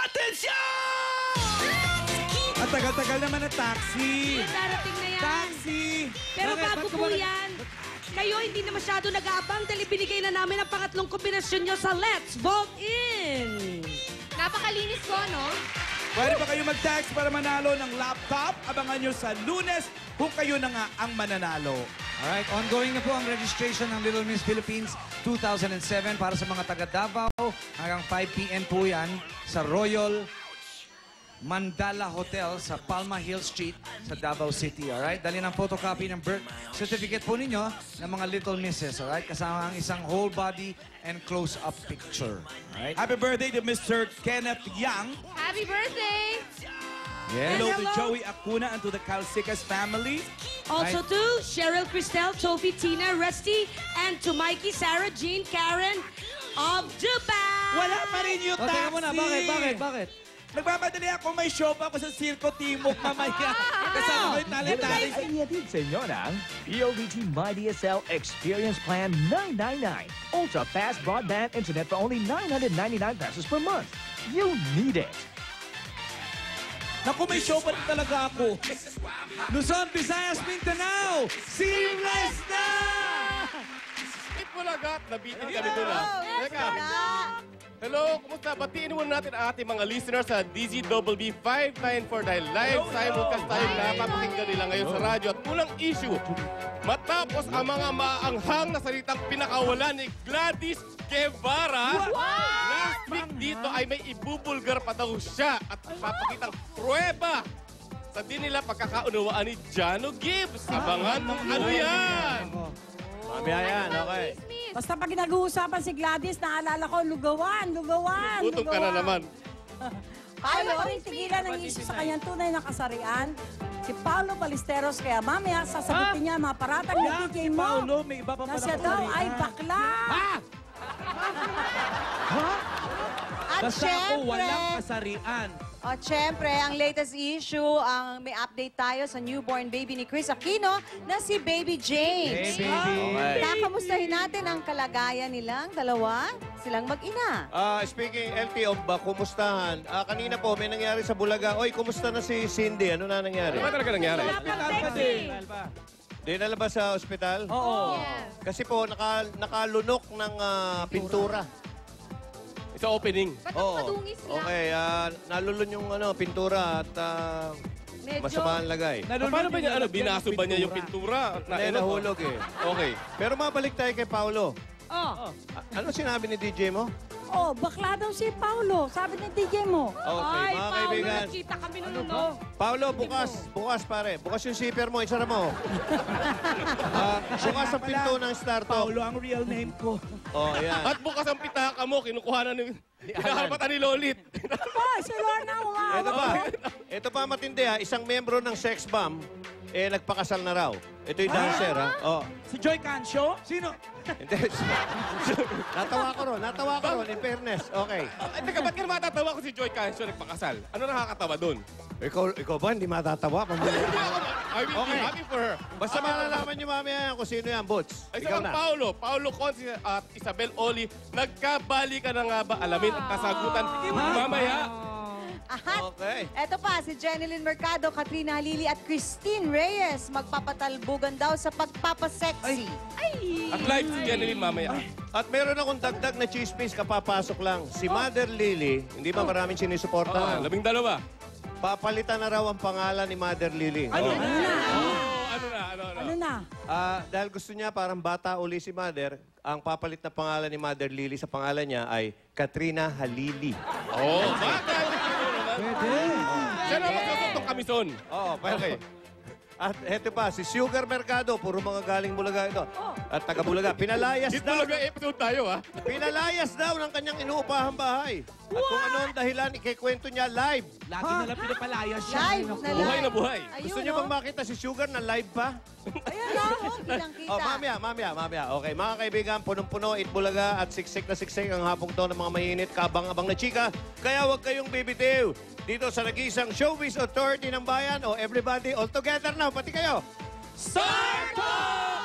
Atensyon! Ang tagal-tagal naman na taxi. Darating na yan. Taxi! Pero Bakit? bago Ba't po yan, kayo hindi na masyado nag-aabang dahil binigay na namin ang pangatlong kombinasyon nyo sa Let's Vote In! Napakalinis ko, no? Pwede pa kayo mag-text para manalo ng laptop? Abangan nyo sa Lunes kung kayo na nga ang mananalo. Alright, ongoing na po ang registration ng Little Miss Philippines 2007 para sa mga taga Davao. Hanggang 5 p.m. po yan sa Royal Mandala Hotel sa Palma Hill Street sa Davao City. Alright, dali ng photocopy ng birth certificate po ninyo ng mga Little Misses. Alright, kasama ang isang whole body and close-up picture. Alright? Happy birthday to Mr. Kenneth Young. Happy birthday! Yes. Hello to Joey Acuna and to the Calcicas family. Also to Cheryl, Cristel, Toby, Tina, Rusty, and to Mikey, Sarah, Jean, Karen of Dubai! Wala pa rin yung O, taxi. teka muna, bakit? Nagmamadali ako, may show pa ako sa Circo Timog mamaya. Kasama ko yung talent-talent. Ay ihatid sa inyo ng PLDT MyDSL Experience Plan 999. Ultra fast broadband internet for only 999 pesos per month. You need it. Naku, may show pa rin talaga ako. Luzon, Visayas, Mindanao! Seamless na! Itbulaga, nabitin kami doon ah. Teka. Hello, kumusta? Batiin muna natin ang ating mga listeners sa DZWB 594 dahil live simulcast tayong napapakinggan nila ngayon sa radyo. At unang issue, matapos ang mga maanghang na salitang pinakawalan ni Gladys Guevara, last week dito ay may ibubulgar pa daw siya at papakitang pruweba sa din nila pagkakaunawaan ni Jano Gibbs. Abangan kung ano yan! Mamaya yan, okay. Basta pag nag-uusapan si Gladys, naalala ko, lugawan. Gutom ka na naman. Ayaw pa rin tigilan ang isip sa kanyang tunay na kasarian, si Paulo Ballesteros. Kaya mamaya, sasagutin niya mga paratang ni DJ mo Paulo, may iba pa na pala siya daw ay bakla. At Basta ako walang kasarian. At syempre, ang latest issue, ang may update tayo sa newborn baby ni Chris Aquino na si Baby James. Hey, baby. Okay. Kakamustahin natin ang kalagayan nilang dalawa, silang mag-ina. Speaking LTO ba, kumustahan? Kanina po, may nangyari sa Bulaga. Oy, kumusta na si Cindy? Ano na nangyari? Ano ba talaga nangyari? Di nalabas sa ospital? Oo. Kasi po, nakalunok ng pintura. Sa opening. Ba't ang madungis lang? Okay, nalulun yung pintura at masama ang lagay. Paano ba niya? Binaso ba niya yung pintura? Hindi, nahulog eh. Okay. Pero mabalik tayo kay Paulo. Oh, Ano sinabi ni DJ mo? oh, bakla daw si Paulo, sabi ni DJ mo. Okay, mga kaibigan. Nakita kami nun, no? Paulo, bukas pare. Bukas yung zipper mo, isara mo. Bukas ang pinto ng startup. Paulo ang real name ko. Oh, yan. At bukas ang pitaka mo, kinukuha na ni... Pinakarapatan ni Lolit. Oh, si Lorna, Ito pa matindi ha. Isang membro ng sex bomb, nagpakasal na raw. Ito yung dancer ha. Oh. Si Joy Cancio? Sino? Hindi. Natawa ko ron, in fairness. Okay. Ay, teka, ba't ka naman matatawa kung si Joy Cancio nagpakasal? Ano nakakatawa doon? Ikaw ba, hindi matatawa? I will be happy for her. Basta malalaman niyo mamaya kung sino yan, Boots. Ay, Ikaw sa na. Paulo Consi at Isabel Oli, nagkabali ka na nga ba? Alamin at kasagutan mamaya. At Okay. eto pa, si Jeneline Mercado, Katrina Halili at Christine Reyes magpapatalbugan daw sa pagpapasexy. At live si Jeneline mamaya. At meron akong dagdag na chismis, kapapasok lang. Si Mother Lily, hindi ba maraming sinusuporta? 12. Papalitan na raw ang pangalan ni Mother Lily. Ano Ano na? na? Dahil gusto niya parang bata uli si Mother, ang papalit na pangalan ni Mother Lily sa pangalan niya ay Katrina Halili. Oh, bakit? Pwede. Siya na magsusok kamison. Oo, okay. At eto pa, si Sugar Mercado, puro mga galing Bulaga ito. At taga Bulaga, pinalayas Dito daw. talaga episode tayo, ha? Pinalayas daw ng kanyang inuupahang bahay. At kung ano ang dahilan, ikikwento niya live. Lagi na lang pinapalaya siya. Live na Buhay live. na buhay. Ayun, Gusto niyo bang makita si Sugar na live pa? Ayun, no? Kitang-kita. Oh, mamaya. Okay, mga kaibigan, punong-puno, Itbulaga at siksik na siksik ang hapong to ng mga mainit, kabang-abang na chika. Kaya huwag kayong bibitiw. Dito sa nag-iisang Showbiz Authority ng Bayan, o everybody all together now, pati kayo. Sarko!